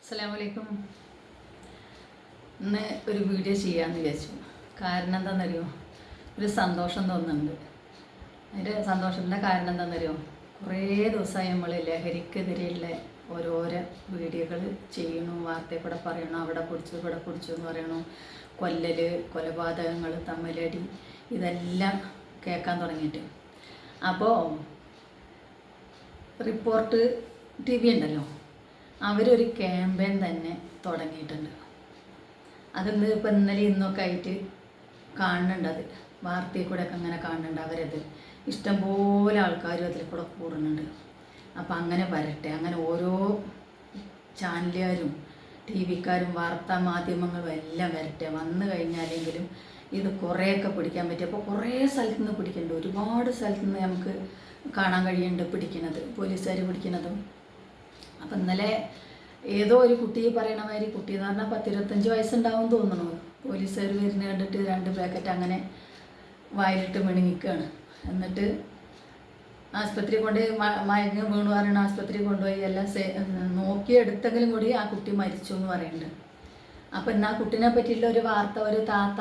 അസ്സലാമലൈക്കും. ഇന്ന് ഒരു വീഡിയോ ചെയ്യാമെന്ന് വിചാരിച്ചു. കാരണം എന്താണെന്നറിയോ, ഒരു സന്തോഷം തോന്നുന്നുണ്ട്. അതിൻ്റെ സന്തോഷത്തിൻ്റെ കാരണം എന്താണെന്നറിയോ, കുറേ ദിവസമായി നമ്മൾ ലഹരിക്കെതിരെയുള്ള ഓരോരോ വീഡിയോകൾ ചെയ്യണു, വാർത്തയിൽ കൂടെ പറയണു, അവിടെ പിടിച്ചു ഇവിടെ പിടിച്ചു എന്ന് പറയണു, കൊല്ലൽ, കൊലപാതകങ്ങൾ, തമ്മിലടി, ഇതെല്ലാം കേൾക്കാൻ തുടങ്ങിയിട്ട്. അപ്പോൾ റിപ്പോർട്ട് TV ഉണ്ടല്ലോ, അവരൊരു ക്യാമ്പയിൻ തന്നെ തുടങ്ങിയിട്ടുണ്ട്. അതിന്ന് ഇപ്പം ഇന്നലെ ഇന്നൊക്കെ ആയിട്ട് കാണുന്നുണ്ട്, അത് വാർത്തയിൽ കൂടെ ഒക്കെ അങ്ങനെ കാണുന്നുണ്ട്. അവരത് ഇഷ്ടംപോലെ ആൾക്കാരും അതിൽ കൂടെ കൂടുന്നുണ്ട്. അപ്പം അങ്ങനെ വരട്ടെ, അങ്ങനെ ഓരോ ചാനലുകാരും TV-ക്കാരും വാർത്താ മാധ്യമങ്ങളും എല്ലാം വരട്ടെ. വന്നു കഴിഞ്ഞാലെങ്കിലും ഇത് കുറേയൊക്കെ പിടിക്കാൻ പറ്റും. അപ്പോൾ കുറേ സ്ഥലത്തു നിന്ന് പിടിക്കുന്നുണ്ട്, ഒരുപാട് സ്ഥലത്തു നിന്ന് നമുക്ക് കാണാൻ കഴിയുന്നുണ്ട് പിടിക്കുന്നത്, പോലീസുകാർ പിടിക്കുന്നതും. അപ്പം ഇന്നലെ ഏതോ ഒരു കുട്ടി പറയണ മാതിരി, കുട്ടി എന്ന് പറഞ്ഞാൽ 10-25 വയസ്സുണ്ടാവും തോന്നുന്നു, പോലീസുകാർ വരുന്ന കണ്ടിട്ട് 2 പാക്കറ്റ് അങ്ങനെ വായിലിട്ട് മിണുങ്ങിക്കുകയാണ്. എന്നിട്ട് ആസ്പത്രി കൊണ്ട് മയങ്ങ് വീണു പറയണം, ആസ്പത്രി കൊണ്ടുപോയി എല്ലാം നോക്കിയെടുത്തെങ്കിലും കൂടി ആ കുട്ടി മരിച്ചു എന്ന് പറയുന്നുണ്ട്. അപ്പം ഇന്ന് ആ കുട്ടീനെ പറ്റിയുള്ള ഒരു വാർത്ത ഒരു താത്ത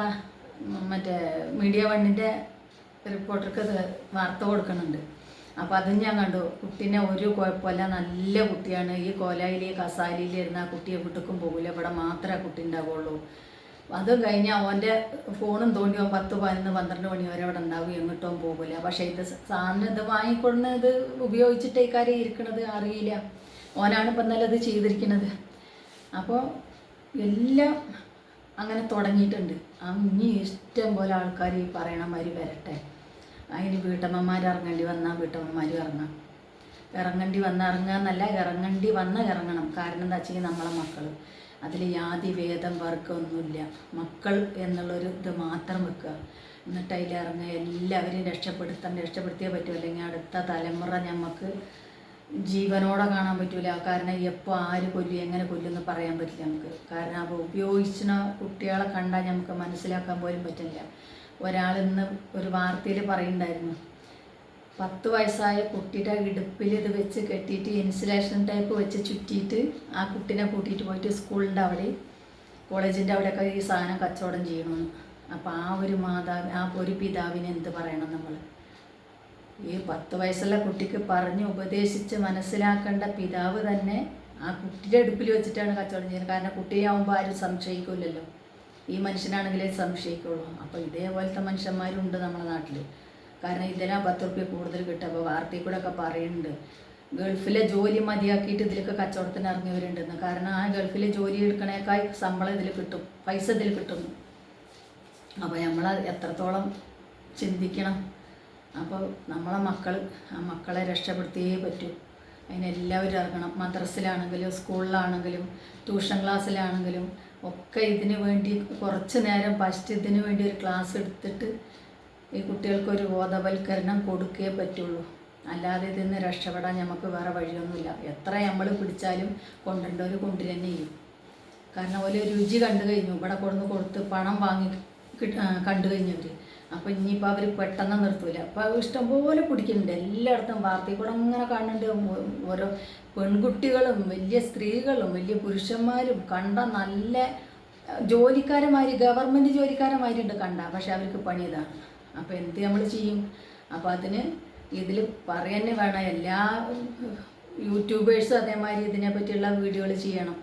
മറ്റേ മീഡിയ 1-ൻ്റെ റിപ്പോർട്ടർക്ക് വാർത്ത കൊടുക്കുന്നുണ്ട്. അപ്പോൾ അതും ഞാൻ കണ്ടു. കുട്ടീനെ ഒരു കുഴപ്പമില്ല, നല്ല കുട്ടിയാണ്, ഈ കോലായിൽ ഈ കസാലയിലിരുന്ന് ആ കുട്ടിയെ വീട്ടിലേക്കും പോകില്ല, ഇവിടെ മാത്രമേ ആ കുട്ടി ഉണ്ടാവുള്ളൂ. അതും കഴിഞ്ഞാൽ ഓൻ്റെ ഫോണും തോണ്ടി 10-11-12 മണി വരെ അവിടെ ഉണ്ടാവും, എങ്ങോട്ടും പോകില്ല. പക്ഷേ ഇത് സാധനം ഇത് വാങ്ങിക്കൊടുന്നത് ഉപയോഗിച്ചിട്ട് ഈ കാര്യം ഇരിക്കണത് അറിയില്ല. ഓനാണ് ഇപ്പം നല്ല ഇത് ചെയ്തിരിക്കുന്നത്. അപ്പോൾ എല്ലാം അങ്ങനെ തുടങ്ങിയിട്ടുണ്ട്. ഇനി ഇഷ്ടം പോലെ ആൾക്കാർ ഈ പറയണ മാതിരി വരട്ടെ. അതിന് വീട്ടമ്മമാർ ഇറങ്ങേണ്ടി വന്നാൽ വീട്ടമ്മമാർ ഇറങ്ങേണ്ടി വന്നാൽ ഇറങ്ങുക, ഇറങ്ങണം. കാരണം എന്താ വെച്ചാൽ നമ്മളെ മക്കൾ, അതിൽ ജാതി ഭേദം വർഗമൊന്നുമില്ല, മക്കൾ എന്നുള്ളൊരു ഇത് മാത്രം വെക്കുക. എന്നിട്ട് അതിലിറങ്ങുക, എല്ലാവരെയും രക്ഷപ്പെടുത്തിയേ പറ്റൂ. അല്ലെങ്കിൽ അടുത്ത തലമുറ നമുക്ക് ജീവനോടെ കാണാൻ പറ്റൂല. കാരണം എപ്പോൾ ആര് കൊല്ലും എങ്ങനെ കൊല്ലുമെന്ന് പറയാൻ പറ്റില്ല നമുക്ക്. കാരണം അപ്പോൾ ഉപയോഗിക്കുന്ന കുട്ടികളെ കണ്ടാൽ നമുക്ക് മനസ്സിലാക്കാൻ പോലും പറ്റില്ല. ഒരാളിന്ന് ഒരു വാർത്തയിൽ പറയുന്നുണ്ടായിരുന്നു, 10 വയസ്സായ കുട്ടിയുടെ ഇടുപ്പിൽ ഇത് വെച്ച് കെട്ടിയിട്ട് ഇൻസുലേഷൻ ടൈപ്പ് വെച്ച് ചുറ്റിയിട്ട് ആ കുട്ടീനെ കൂട്ടിയിട്ട് പോയിട്ട് സ്കൂളിൻ്റെ അവിടെ കോളേജിൻ്റെ അവിടെയൊക്കെ ഈ സാധനം കച്ചവടം ചെയ്യണമെന്ന്. അപ്പോൾ ആ ഒരു പിതാവിനെ എന്ത് പറയണം നമ്മൾ? ഈ 10 വയസ്സുള്ള കുട്ടിക്ക് പറഞ്ഞ് ഉപദേശിച്ച് മനസ്സിലാക്കേണ്ട പിതാവ് തന്നെ ആ കുട്ടിയുടെ അടുപ്പിൽ വെച്ചിട്ടാണ് കച്ചവടം ചെയ്യുന്നത്. കാരണം കുട്ടിയാവുമ്പോൾ ആരും സംശയിക്കില്ലല്ലോ, ഈ മനുഷ്യനാണെങ്കിലേ സംശയിക്കുള്ളൂ. അപ്പോൾ ഇതേപോലത്തെ മനുഷ്യന്മാരുണ്ട് നമ്മുടെ നാട്ടിൽ. കാരണം ഇതിനാ 10 റുപ്യ കൂടുതൽ കിട്ടും. അപ്പോൾ വാർത്തയിൽ കൂടെ ഒക്കെ പറയുന്നുണ്ട്, ഗൾഫിലെ ജോലി മതിയാക്കിയിട്ട് ഇതിലൊക്കെ കച്ചവടത്തിന് ഇറങ്ങിയവരുണ്ടെന്ന്. കാരണം ആ ഗൾഫിലെ ജോലി എടുക്കണേക്കാൾ ശമ്പളം ഇതിൽ കിട്ടും, പൈസ ഇതിൽ കിട്ടും. അപ്പോൾ നമ്മൾ എത്രത്തോളം ചിന്തിക്കണം. അപ്പോൾ നമ്മളെ മക്കളെ രക്ഷപ്പെടുത്തിയേ പറ്റൂ. അതിനെല്ലാവരും ഇറങ്ങണം. മദ്രസയിലാണെങ്കിലും സ്കൂളിലാണെങ്കിലും ട്യൂഷൻ ക്ലാസ്സിലാണെങ്കിലും ഒക്കെ ഇതിനു വേണ്ടി കുറച്ച് നേരം ഫസ്റ്റ് ഇതിനു വേണ്ടി ഒരു ക്ലാസ് എടുത്തിട്ട് ഈ കുട്ടികൾക്കൊരു ബോധവൽക്കരണം കൊടുക്കേ പറ്റുള്ളൂ. അല്ലാതെ ഇതിൽ നിന്ന് രക്ഷപ്പെടാൻ നമുക്ക് വേറെ വഴിയൊന്നുമില്ല. എത്ര നമ്മൾ പിടിച്ചാലും കൊണ്ടുവരേണ്ടവർ കൊണ്ടുവരുക തന്നെ ചെയ്യും. കാരണം ഓരോ രുചി കണ്ടു കഴിഞ്ഞു, ഇവിടെ കൊടുത്ത് പണം വാങ്ങി കണ്ടു കഴിഞ്ഞവർ. അപ്പോൾ ഇനിയിപ്പോൾ അവർ പെട്ടെന്ന് നിർത്തൂല. അപ്പോൾ ഇഷ്ടംപോലെ പിടിക്കുന്നുണ്ട് എല്ലായിടത്തും. വാർത്തയിൽ കൂടെ അങ്ങനെ കാണുന്നുണ്ട്. ഓരോ പെൺകുട്ടികളും വലിയ സ്ത്രീകളും വലിയ പുരുഷന്മാരും കണ്ട നല്ല ജോലിക്കാരന്മാർ, ഗവൺമെൻറ് ജോലിക്കാരന്മാരുണ്ട് കണ്ട, പക്ഷെ അവർക്ക് പണി ഇതാണ്. അപ്പോൾ എന്ത് നമ്മൾ ചെയ്യും? അപ്പോൾ അതിന് ഇതിൽ പറയുന്നേ വേണം. എല്ലാ യൂട്യൂബേഴ്സും അതേമാതിരി ഇതിനെപ്പറ്റിയുള്ള വീഡിയോകൾ ചെയ്യണം.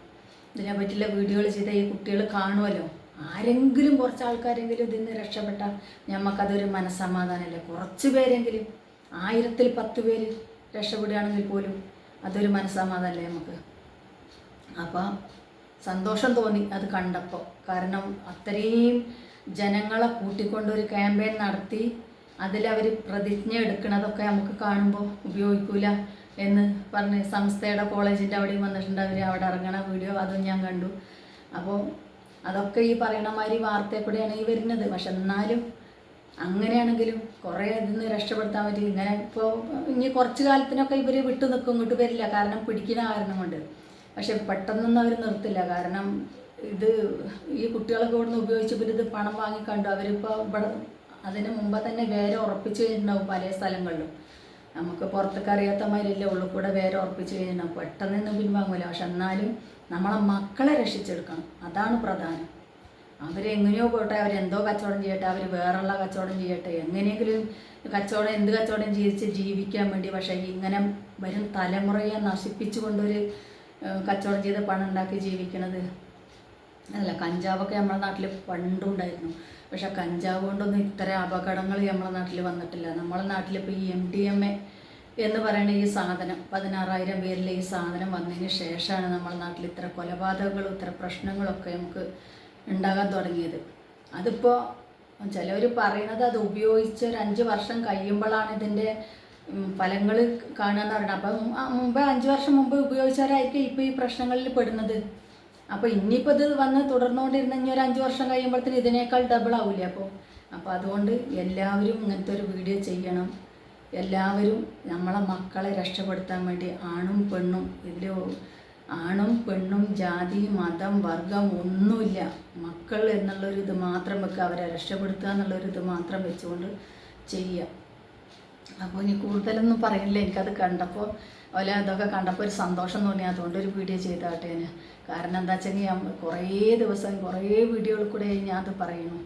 ഇതിനെപ്പറ്റിയുള്ള വീഡിയോകൾ ചെയ്താൽ ഈ കുട്ടികൾ കാണുമല്ലോ. ആരെങ്കിലും കുറച്ച് ആൾക്കാരെങ്കിലും ഇതിൽ നിന്ന് രക്ഷപ്പെട്ടാൽ നമുക്കതൊരു മനസ്സമാധാനമല്ലേ. കുറച്ച് പേരെങ്കിലും, 1000-ൽ 10 പേര് രക്ഷപ്പെടുകയാണെങ്കിൽ പോലും അതൊരു മനസ്സമാധാനമല്ലേ നമുക്ക്. അപ്പോൾ സന്തോഷം തോന്നി അത് കണ്ടപ്പോൾ. കാരണം അത്രയും ജനങ്ങളെ കൂട്ടിക്കൊണ്ടൊരു ക്യാമ്പയിൻ നടത്തി അതിലവർ പ്രതിജ്ഞ എടുക്കണതൊക്കെ നമുക്ക് കാണുമ്പോൾ ഉപയോഗിക്കില്ല എന്ന് പറഞ്ഞ് സംസ്ഥയുടെ കോളേജിൻ്റെ അവിടെയും വന്നിട്ടുണ്ട് അവർ. അവിടെ ഇറങ്ങണ വീഡിയോ അതും ഞാൻ കണ്ടു. അപ്പോൾ അതൊക്കെ ഈ പറയണ മാതിരി വാർത്തയിൽ കൂടെയാണ് ഈ വരുന്നത്. പക്ഷെ എന്നാലും അങ്ങനെയാണെങ്കിലും കുറേ ഇതിൽ നിന്ന് രക്ഷപ്പെടുത്താൻ പറ്റും. ഇങ്ങനെ ഇപ്പോൾ ഇനി കുറച്ച് കാലത്തിനൊക്കെ ഇവർ വിട്ടു നിൽക്കും, ഇങ്ങോട്ട് വരില്ല, കാരണം പിടിക്കുന്ന കാരണം കൊണ്ട്. പക്ഷെ പെട്ടെന്നൊന്നും അവർ നിർത്തില്ല. കാരണം ഇത് ഈ കുട്ടികളൊക്കെ ഇവിടുന്ന് ഉപയോഗിച്ച് ഇവരിത് പണം വാങ്ങിക്കണ്ടു. അവരിപ്പോൾ ഇവിടെ അതിന് മുമ്പ് തന്നെ വേറെ ഉറപ്പിച്ച് കഴിഞ്ഞിട്ടുണ്ടാവും പല സ്ഥലങ്ങളിലും. നമുക്ക് പുറത്തൊക്കെ അറിയാത്ത മാതിരിയല്ലേ ഉള്ളിൽ കൂടെ വേറെ ഉറപ്പിച്ച് കഴിഞ്ഞിട്ടുണ്ടാവും. പെട്ടെന്നൊന്നും പിൻവാങ്ങൂല. പക്ഷെ എന്നാലും നമ്മളെ മക്കളെ രക്ഷിച്ചെടുക്കണം. അതാണ് പ്രധാനം. അവരെങ്ങനെയോ പോട്ടെ, അവരെന്തോ കച്ചവടം ചെയ്യട്ടെ, അവർ വേറുള്ള കച്ചവടം ചെയ്യട്ടെ, എങ്ങനെയെങ്കിലും കച്ചവടം എന്ത് കച്ചവടം ജീവിക്കാൻ വേണ്ടി. പക്ഷേ ഇങ്ങനെ വരും തലമുറയെ നശിപ്പിച്ചു കൊണ്ടൊരു കച്ചവടം ചെയ്ത് പണം ഉണ്ടാക്കി ജീവിക്കണത് അല്ല. കഞ്ചാവൊക്കെ നമ്മുടെ നാട്ടിൽ പണ്ടുണ്ടായിരുന്നു. പക്ഷെ കഞ്ചാവ് കൊണ്ടൊന്നും ഇത്ര അപകടങ്ങൾ നമ്മുടെ നാട്ടിൽ വന്നിട്ടില്ല. നമ്മുടെ നാട്ടിൽ ഇപ്പോൾ ഈ MDMA എന്ന് പറയുന്ന ഈ സാധനം 16,000 പേരിലെ ഈ സാധനം വന്നതിന് ശേഷമാണ് നമ്മുടെ നാട്ടിൽ ഇത്ര കൊലപാതകങ്ങളും ഇത്ര പ്രശ്നങ്ങളൊക്കെ നമുക്ക് ഉണ്ടാകാൻ തുടങ്ങിയത്. അതിപ്പോൾ ചിലവർ പറയുന്നത് അത് ഉപയോഗിച്ച് ഒരു 5 വർഷം കഴിയുമ്പോഴാണ് ഇതിൻ്റെ ഫലങ്ങൾ കാണുകയെന്ന് പറയുന്നത്. അപ്പം മുമ്പ് 5 വർഷം മുമ്പ് ഉപയോഗിച്ചവരായിരിക്കും ഇപ്പോൾ ഈ പ്രശ്നങ്ങളിൽ പെടുന്നത്. അപ്പോൾ ഇനിയിപ്പോൾ ഇത് വന്ന് തുടർന്നുകൊണ്ടിരുന്ന ഇനി ഒരു 5 വർഷം കഴിയുമ്പോഴത്തേന് ഇതിനേക്കാൾ ഡബിൾ ആവില്ലേ. അപ്പോൾ അതുകൊണ്ട് എല്ലാവരും ഇങ്ങനത്തെ ഒരു വീഡിയോ ചെയ്യണം. എല്ലാവരും നമ്മളെ മക്കളെ രക്ഷപ്പെടുത്താൻ വേണ്ടി ആണും പെണ്ണും ഇതിൽ ആണും പെണ്ണും ജാതി മതം വർഗം ഒന്നുമില്ല. മക്കൾ എന്നുള്ളൊരിത് മാത്രം വെക്കുക, അവരെ രക്ഷപ്പെടുത്തുക എന്നുള്ളൊരിത് മാത്രം വെച്ചുകൊണ്ട് ചെയ്യുക. അപ്പോൾ ഇനി കൂടുതലൊന്നും പറയില്ല. എനിക്കത് കണ്ടപ്പോൾ അതൊക്കെ കണ്ടപ്പോൾ ഒരു സന്തോഷം തോന്നി. അതുകൊണ്ടൊരു വീഡിയോ ചെയ്താട്ടെ ഞാൻ. കാരണം എന്താ വെച്ചെങ്കിൽ കുറേ ദിവസം കുറേ വീഡിയോയിൽ കൂടെ ഞാൻ അത് പറയുന്നു.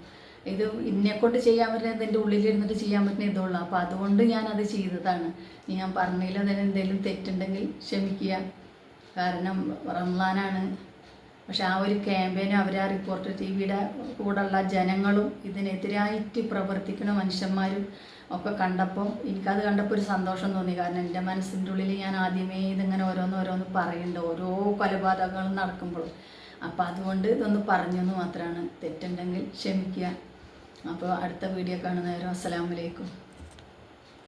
ഇത് ഇന്നെക്കൊണ്ട് ചെയ്യാൻ പറ്റുന്ന ഇതിൻ്റെ ഉള്ളിലിരുന്നിട്ട് ചെയ്യാൻ പറ്റുന്ന ഇതുള്ളൂ. അപ്പോൾ അതുകൊണ്ട് ഞാനത് ചെയ്തതാണ്. ഞാൻ പറഞ്ഞതിൽ അതിന് എന്തെങ്കിലും തെറ്റുണ്ടെങ്കിൽ ക്ഷമിക്കുക. കാരണം റംസാനാണ്. പക്ഷെ ആ ഒരു ക്യാമ്പയിനും അവരെ റിപ്പോർട്ടർ TVയുടെ കൂടെയുള്ള ജനങ്ങളും ഇതിനെതിരായിട്ട് പ്രവർത്തിക്കുന്ന മനുഷ്യന്മാരും ഒക്കെ കണ്ടപ്പോൾ എനിക്കത് കണ്ടപ്പോൾ ഒരു സന്തോഷം തോന്നി. കാരണം എൻ്റെ മനസ്സിൻ്റെ ഉള്ളിൽ ഞാൻ ആദ്യമേ ഇതിങ്ങനെ ഓരോന്ന് പറയുന്നുണ്ട് ഓരോ കൊലപാതകങ്ങളും നടക്കുമ്പോഴും. അപ്പോൾ അതുകൊണ്ട് ഇതൊന്ന് പറഞ്ഞെന്ന് മാത്രമാണ്. തെറ്റുണ്ടെങ്കിൽ ക്ഷമിക്കുക. അപ്പോൾ അടുത്ത വീഡിയോ കാണുന്നവരും അസ്സലാമു അലൈക്കും.